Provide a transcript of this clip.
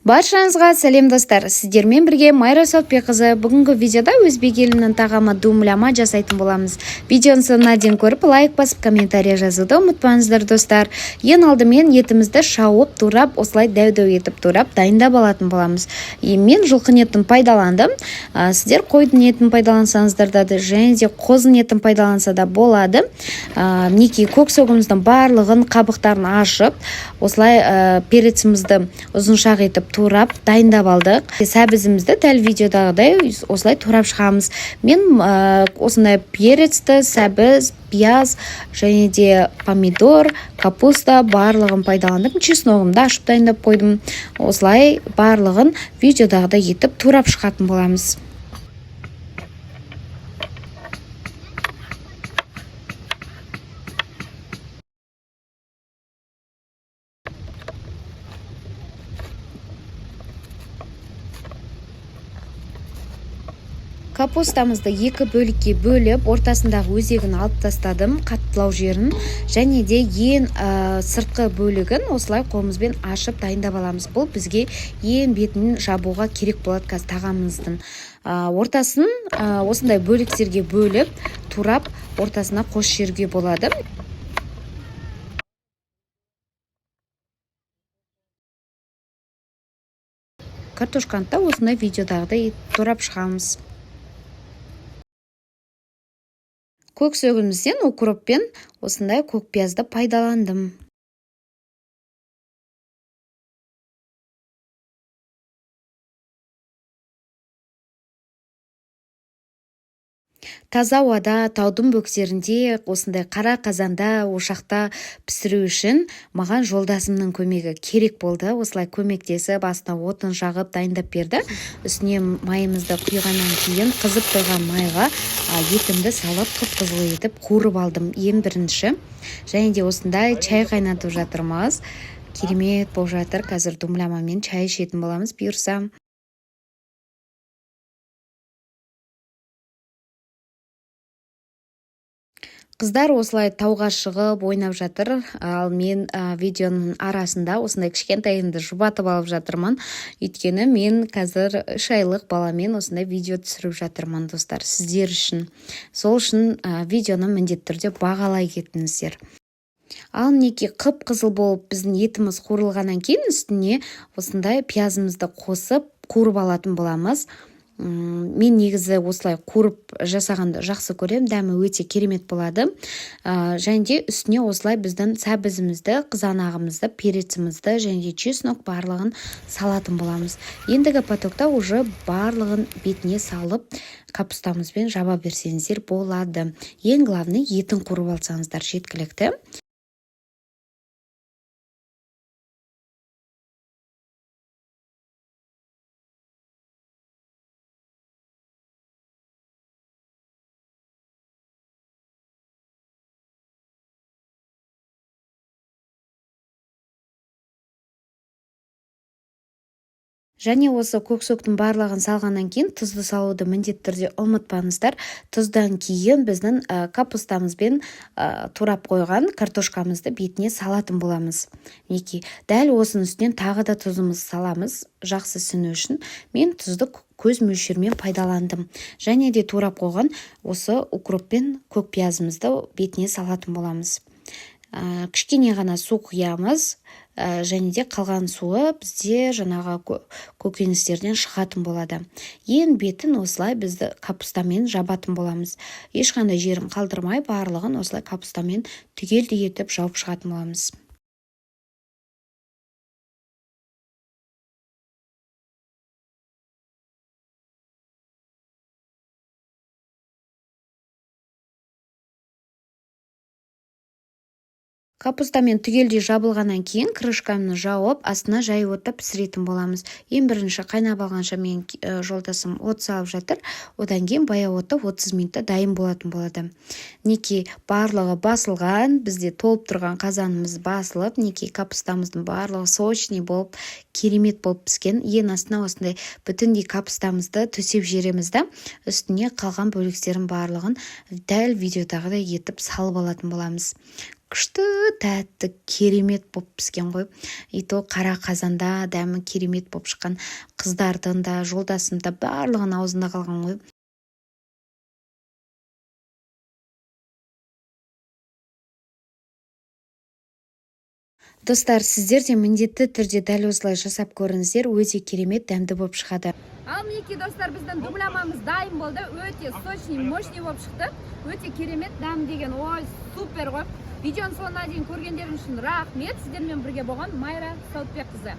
Баршаңызға сәлем достар. Сіздермен бірге Майра Саутбекқызы. Бүгінгі видеода өзбек елінің тағамы думляма жасайтын боламыз. Видеоны соңына дейін көріп, лайк басып, комментарий жазуды ұмытпаңыздар достар. Ең алдымен етімізді шауып, турап, осылай дәу-дәу етіп турап, дайындап алатын боламыз. Мен жылқы етін пайдаландым. Сіздер қойдың етін пайдалансаңыздар да, және де қозының етін пайдаланса да болады. Мінекей көксөгіміздің барлығын қабықтарын ашып, осылай перецімізді ұзыншақ етіп турап дайындап алдық. Сәбізімізді дәл видеодағыдай осылай турап шығамыз. Мен осындай перецті, сәбіз, пияз және де помидор, капуста барлығын пайдаландым. Чесногымды ашып дайындап қойдым. Осылай барлығын видеодағыдай етіп турап шығатын боламыз. Капустамызды екі бөлікке бөліп, ортасындағы өзегін алып тастадым, қаттылау жерін, және де ең сыртқы бөлігін осылай қолымызбен ашып дайындап аламыз. Бұл бізге ең бетін жабуға керек болады қазір тағамымыздың. Ортасын осындай бөліктерге бөліп, турап, ортасына қос жерге болады. Картошканы да осындай видеодағыдай турап шығамыз. Көксөгімізден укроппен осындай көк пиязды пайдаландым. Таза ауада, таудың бөктерінде, осындай қара қазанда, ошақта пісіру үшін маған жолдасымның көмегі керек болды. Осылай көмектесіп, астына отын жағып дайындап берді. Үстіне майымызды құйғаннан кейін қызып тұрған майға етімді салып, қып-қызыл етіп қуырып алдым ең бірінші. Және де осындай чай қайнатып жатырмыз. Керемет болып жатыр. Қазір думлямамен чай ішетін боламыз бұйырса. Қыздар осылай тауға шығып ойнап жатыр, ал мен видеоның арасында осындай кішкентайымды жұбатып алып жатырмын. Өйткені мен қазір 3 айлық баламен осындай видео түсіріп жатырмын достар, сіздер үшін. Сол үшін видеоны міндетті түрде бағалай кетіңіздер. Ал мінекей қып-қызыл болып біздің етіміз қуырылғаннан кейін үстіне осындай пиязымызды қосып қуырып алатын боламыз. Мен негізі осылай қуырып жасағанды жақсы көрем, дәмі өте керемет болады. Және де үстіне осылай біздің сәбізімізді, қызанағымызды, перецімізді және де чеснок барлығын салатын боламыз. Ендігі потокта уже барлығын бетіне салып, капустамызбен жаба берсеңіздер болады. Ең главный етін қуырып алсаңыздар жеткілікті. Және осы көксөктің барлығын салғаннан кейін тұзды салуды міндетті түрде ұмытпаңыздар. Тұздан кейін біздің капустамызбен турап қойған картошкамызды бетіне салатын боламыз. Мінекей, дәл осының үстінен тағы да тұзымызды саламыз, жақсы сіну үшін. Мен тұзды көз мөлшермен пайдаландым. Және де турап қойған осы укроппен көк пиязымызды бетіне салатын боламыз. Кішкене ғана су құямыз, және де қалған суы бізде жаңағы көкөністерден шығатын болады. Ең бетін осылай бізді капустамен жабатын боламыз. Ешқандай жерін қалдырмай барлығын осылай капустамен түгелдей етіп жауып шығатын боламыз. Капустамен түгелдей жабылғаннан кейін крышканы жауып, астына жай отта пісіретін боламыз. Ең бірінші қайнап алғанша мен жолдасым от салып жатыр. Одан кейін баяу отта 30 минутта дайын болатын болады. Неке барлығы басылған, бізде толып тұрған қазанымыз басылып, неке капустамыздың барлығы сочный болып, керемет болып піскен. Ең астына осындай бүтіндей капустамызды төсеп жеремізді. Үстіне қалған бөліктерін барлығын дәл видеодағыдай етіп салып алатын боламыз. күшті тәтті керемет болып піскен ғой. И то қара қазанда дәмі керемет болып шыққан. Қыздардың да жолдасым да барлығын аузында қалған ғой. Достар, сіздер де міндетті түрде дәл осылай жасап көріңіздер, өте керемет дәмді болып шығады. Ал мінекей достар, біздің дубламамыз дайын болды. Өте сочный, мощный болып шықты. Өте керемет дәм деген, ой, супер ғой. Видеоның соңына дейін көргендерің үшін рахмет. Сіздермен бірге болған Майра Сауытбекқызы.